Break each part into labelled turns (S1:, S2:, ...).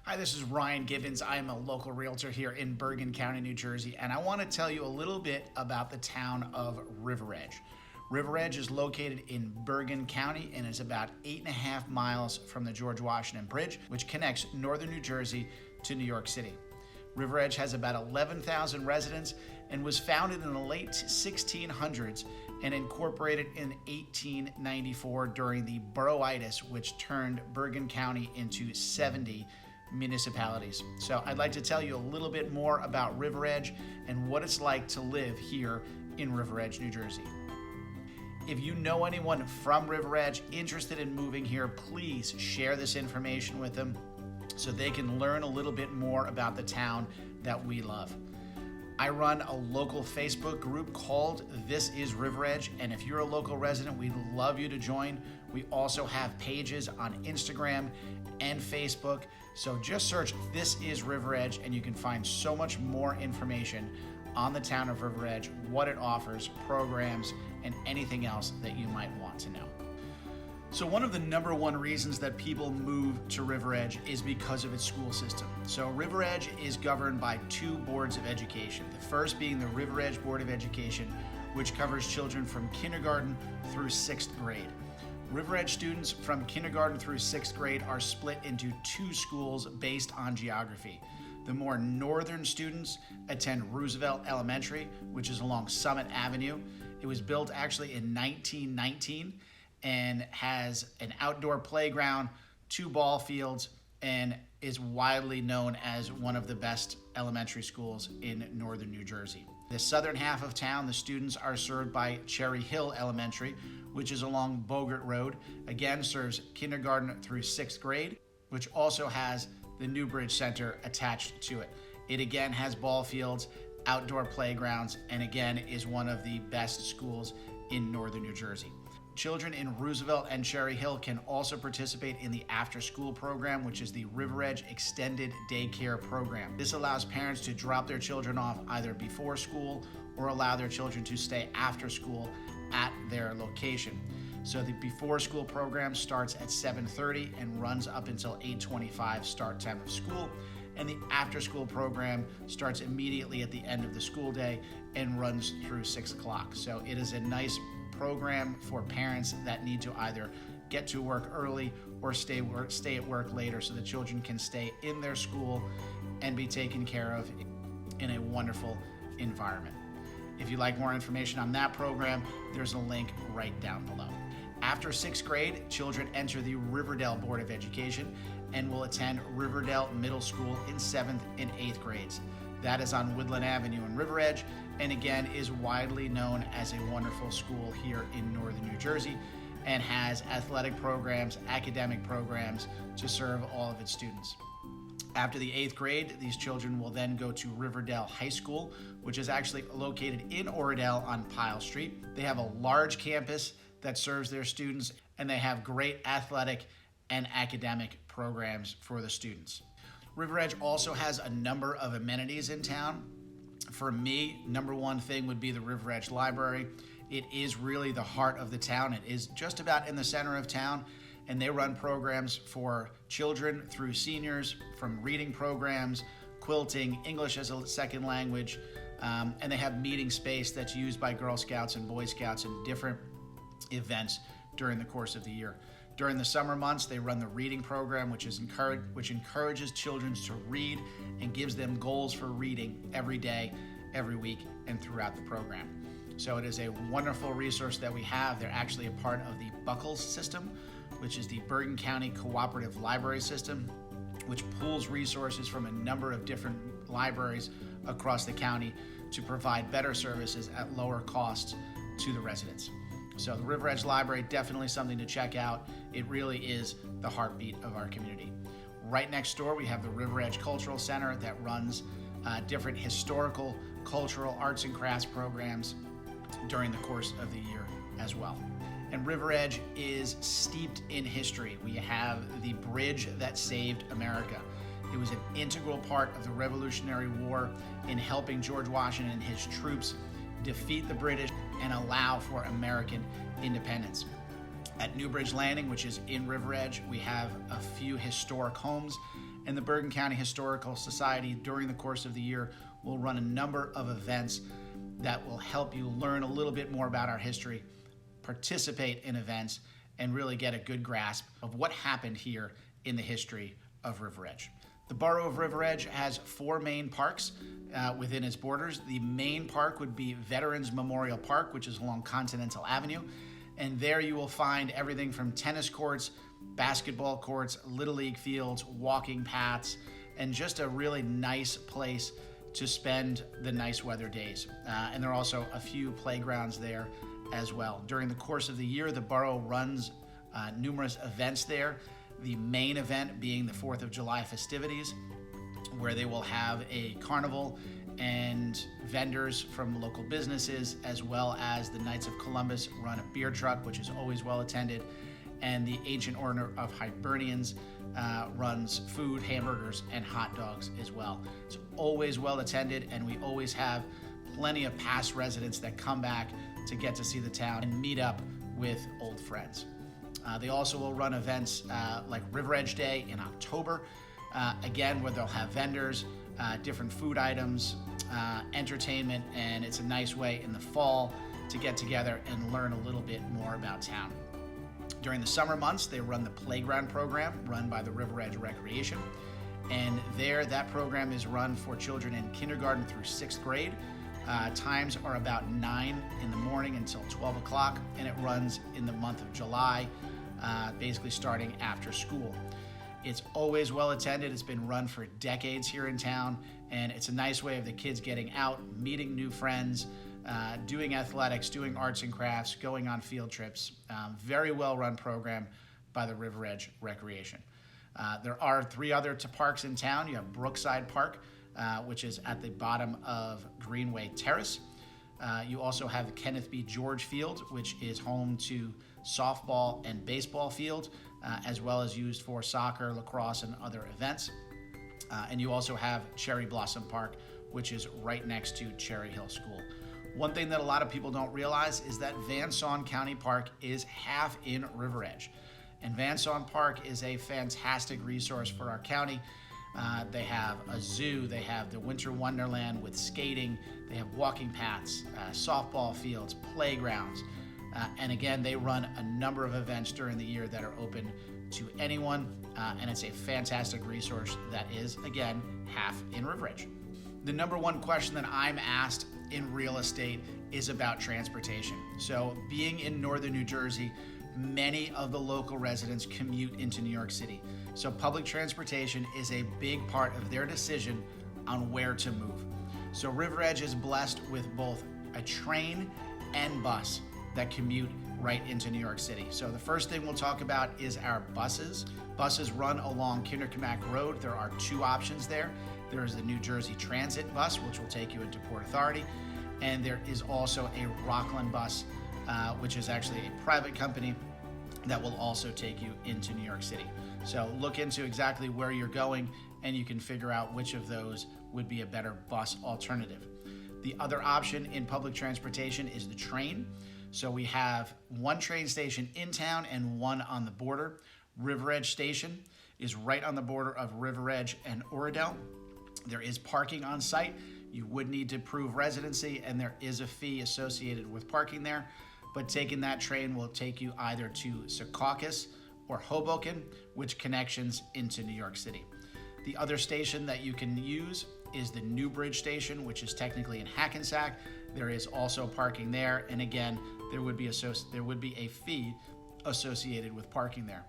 S1: Hi, this is Ryan Gibbons. I am a local realtor here in Bergen County, New Jersey, and I want to tell you a little bit about the town of River Edge. River Edge is located in Bergen County and is about 8.5 miles from the George Washington Bridge, which connects northern New Jersey to New York City. River Edge has about 11,000 residents and was founded in the late 1600s and incorporated in 1894 during the boroughitis, which turned Bergen County into 70 municipalities. So I'd like to tell you a little bit more about River Edge and what it's like to live here in River Edge, New Jersey. If you know anyone from River Edge interested in moving here, please share this information with them so they can learn a little bit more about the town that we love. I run a local Facebook group called This is River Edge, and if you're a local resident, we'd love you to join. We also have pages on Instagram and Facebook, so just search This is River Edge and you can find so much more information on the town of River Edge, what it offers, programs, and anything else that you might want to know. So one of the number one reasons that people move to River Edge is because of its school system. So River Edge is governed by two boards of education. The first being the River Edge Board of Education, which covers children from kindergarten through 6th grade. River Edge students from kindergarten through 6th grade are split into two schools based on geography. The more northern students attend Roosevelt Elementary, which is along Summit Avenue. It was built actually in 1919 and has an outdoor playground, 2 ball fields, and is widely known as one of the best elementary schools in northern New Jersey. The southern half of town, the students are served by Cherry Hill Elementary, which is along Bogert Road. Again, serves kindergarten through 6th grade, which also has the Newbridge Center attached to it. It again has ball fields, outdoor playgrounds, and again is one of the best schools in northern New Jersey. Children in Roosevelt and Cherry Hill can also participate in the after-school program, which is the River Edge Extended Daycare Program. This allows parents to drop their children off either before school or allow their children to stay after school at their location. So the before school program starts at 7:30 and runs up until 8:25 start time of school. And the after school program starts immediately at the end of the school day and runs through 6 o'clock. So it is a nice program for parents that need to either get to work early or stay at work later so the children can stay in their school and be taken care of in a wonderful environment. If you'd like more information on that program, there's a link right down below. After 6th grade, children enter the Riverdale Board of Education and will attend Riverdale Middle School in 7th and 8th grades. That is on Woodland Avenue in River Edge, and again is widely known as a wonderful school here in northern New Jersey and has athletic programs, academic programs to serve all of its students. After the 8th grade, these children will then go to Riverdale High School, which is actually located in Oradell on Pyle Street. They have a large campus that serves their students, and they have great athletic and academic programs for the students. River Edge also has a number of amenities in town. For me, number one thing would be the River Edge Library. It is really the heart of the town. It is just about in the center of town, and they run programs for children through seniors, from reading programs, quilting, English as a second language, and they have meeting space that's used by Girl Scouts and Boy Scouts and different events during the course of the year. During the summer months, they run the reading program, which encourages children to read and gives them goals for reading every day, every week, and throughout the program. So it is a wonderful resource that we have. They're actually a part of the Buckles system, which is the Bergen County Cooperative Library System, which pools resources from a number of different libraries across the county to provide better services at lower costs to the residents. So the River Edge Library, definitely something to check out. It really is the heartbeat of our community. Right next door, we have the River Edge Cultural Center that runs different historical, cultural, arts and crafts programs during the course of the year as well. And River Edge is steeped in history. We have the bridge that saved America. It was an integral part of the Revolutionary War in helping George Washington and his troops defeat the British and allow for American independence. At Newbridge Landing, which is in River Edge, we have a few historic homes And the Bergen County Historical Society, during the course of the year, will run a number of events that will help you learn a little bit more about our history, participate in events, and really get a good grasp of what happened here in the history of River Edge. The borough of River Edge has 4 main parks within its borders. The main park would be Veterans Memorial Park, which is along Continental Avenue. And there you will find everything from tennis courts, basketball courts, Little League fields, walking paths, and just a really nice place to spend the nice weather days. And there are also a few playgrounds there as well. During the course of the year, the borough runs numerous events there. The main event being the 4th of July festivities, where they will have a carnival and vendors from local businesses, as well as the Knights of Columbus run a beer truck, which is always well attended, and the Ancient Order of Hibernians runs food, hamburgers, and hot dogs as well. It's always well attended, and we always have plenty of past residents that come back to get to see the town and meet up with old friends. They also will run events like River Edge Day in October, again, where they'll have vendors, different food items, entertainment, and it's a nice way in the fall to get together and learn a little bit more about town. During the summer months, they run the playground program run by the River Edge Recreation, and there that program is run for children in kindergarten through 6th grade. Times are about 9 in the morning until 12 o'clock, and it runs in the month of July, basically starting after school. It's always well attended. It's been run for decades here in town, and it's a nice way of the kids getting out, meeting new friends, doing athletics, doing arts and crafts, going on field trips. Very well run program by the River Edge Recreation. There are 3 other parks in town. You have Brookside Park, which is at the bottom of Greenway Terrace. You also have Kenneth B. George Field, which is home to softball and baseball field, as well as used for soccer, lacrosse, and other events. And you also have Cherry Blossom Park, which is right next to Cherry Hill School. One thing that a lot of people don't realize is that Van Saun County Park is half in River Edge. And Van Saun Park is a fantastic resource for our county. They have a zoo, they have the Winter Wonderland with skating, they have walking paths, softball fields, playgrounds, and again, they run a number of events during the year that are open to anyone, and it's a fantastic resource that is, again, half in River Edge. The number one question that I'm asked in real estate is about transportation. So being in northern New Jersey, many of the local residents commute into New York City. So public transportation is a big part of their decision on where to move. So River Edge is blessed with both a train and bus that commute right into New York City. So the first thing we'll talk about is our buses. Buses run along Kinderkamack Road. There are 2 options there. There is the New Jersey Transit bus, which will take you into Port Authority, and there is also a Rockland bus, which is actually a private company that will also take you into New York City. So look into exactly where you're going, and you can figure out which of those would be a better bus alternative. The other option in public transportation is the train. So we have 1 train station in town and 1 on the border. River Edge Station is right on the border of River Edge and Oradell. There is parking on site. You would need to prove residency, and there is a fee associated with parking there. But taking that train will take you either to Secaucus or Hoboken, which connections into New York City. The other station that you can use is the Newbridge Station, which is technically in Hackensack. There is also parking there, and again, there would be a fee associated with parking there.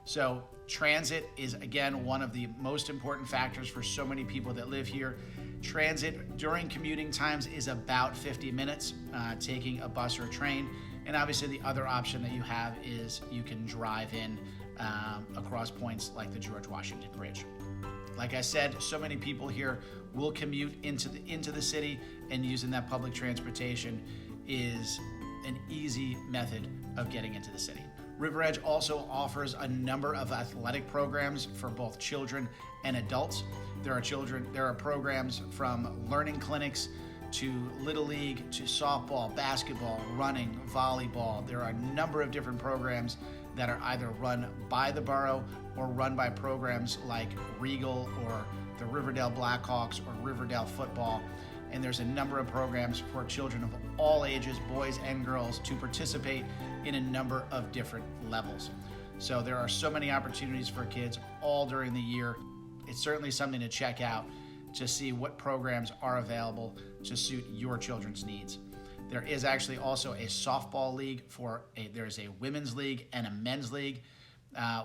S1: So transit is, again, one of the most important factors for so many people that live here. Transit during commuting times is about 50 minutes, taking a bus or a train. And obviously the other option that you have is you can drive in across points like the George Washington Bridge. Like I said, so many people here will commute into the city, and using that public transportation is an easy method of getting into the city. River Edge also offers a number of athletic programs for both children and adults. There are programs from learning clinics to Little League to softball, basketball, running, volleyball. There are a number of different programs that are either run by the borough or run by programs like Regal or the Riverdale Blackhawks or Riverdale Football. And there's a number of programs for children of all ages, boys and girls, to participate in a number of different levels. So there are so many opportunities for kids all during the year. It's certainly something to check out to see what programs are available to suit your children's needs. There is actually also a softball league there's a women's league and a men's league,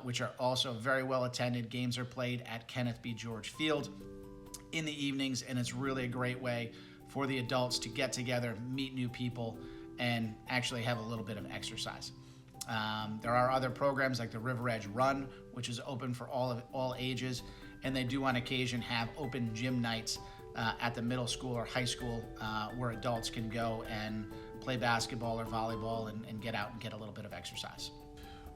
S1: which are also very well attended. Games are played at Kenneth B. George Field in the evenings, and it's really a great way for the adults to get together, meet new people, and actually have a little bit of exercise. There are other programs like the River Edge Run, which is open for all ages, and they do on occasion have open gym nights at the middle school or high school where adults can go and play basketball or volleyball and get out and get a little bit of exercise.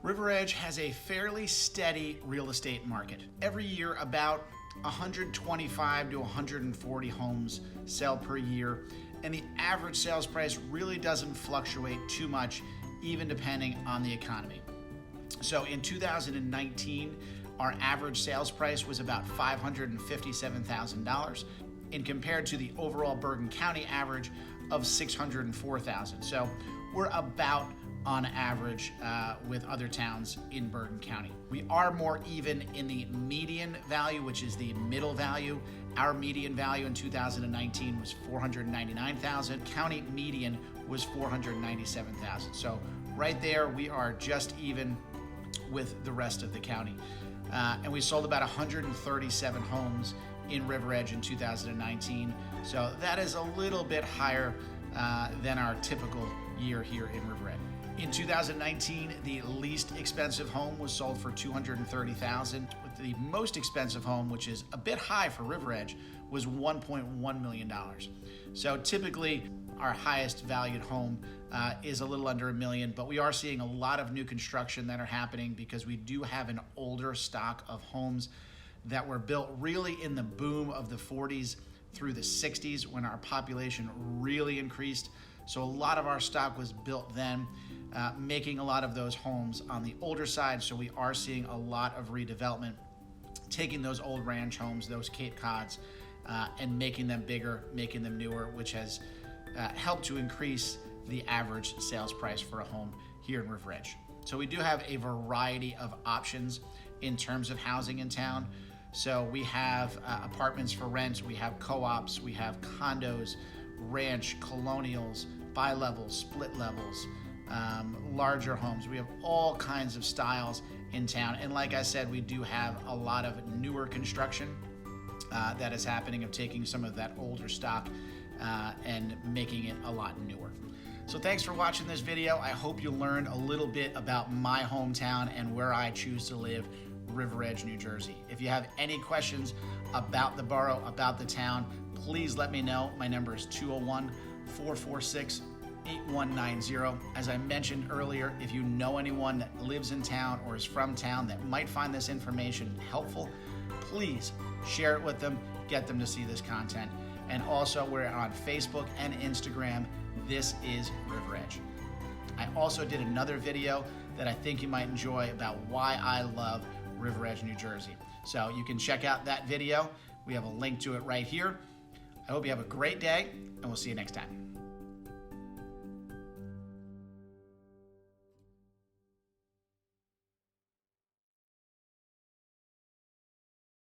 S1: River Edge has a fairly steady real estate market. Every year, about 125 to 140 homes sell per year, and the average sales price really doesn't fluctuate too much, even depending on the economy. So in 2019, our average sales price was about $557,000, and compared to the overall Bergen County average of $604,000. So we're about on average with other towns in Bergen County. We are more even in the median value, which is the middle value. Our median value in 2019 was $499,000. County median was $497,000. So right there, we are just even with the rest of the county. And we sold about 137 homes in River Edge in 2019. So that is a little bit higher than our typical year here in River Edge. In 2019, the least expensive home was sold for $230,000. The most expensive home, which is a bit high for River Edge, was $1.1 million. So typically, our highest valued home is a little under $1 million, but we are seeing a lot of new construction that are happening because we do have an older stock of homes that were built really in the boom of the 40s through the 60s when our population really increased. So a lot of our stock was built then, making a lot of those homes on the older side. So we are seeing a lot of redevelopment, taking those old ranch homes, those Cape Cods, and making them bigger, making them newer, which has helped to increase the average sales price for a home here in River Edge. So we do have a variety of options in terms of housing in town. So we have apartments for rent, we have co-ops, we have condos, ranch, colonials, bi-levels, split levels, larger homes. We have all kinds of styles in town. And like I said, we do have a lot of newer construction that is happening, of taking some of that older stock and making it a lot newer. So thanks for watching this video. I hope you learned a little bit about my hometown and where I choose to live, River Edge, New Jersey. If you have any questions about the borough, about the town, please let me know. My number is 201-446-8190. As I mentioned earlier, if you know anyone that lives in town or is from town that might find this information helpful, please share it with them, get them to see this content. And also, we're on Facebook and Instagram. This is River Edge. I also did another video that I think you might enjoy about why I love River Edge, New Jersey. So you can check out that video. We have a link to it right here. I hope you have a great day, and we'll see you next time.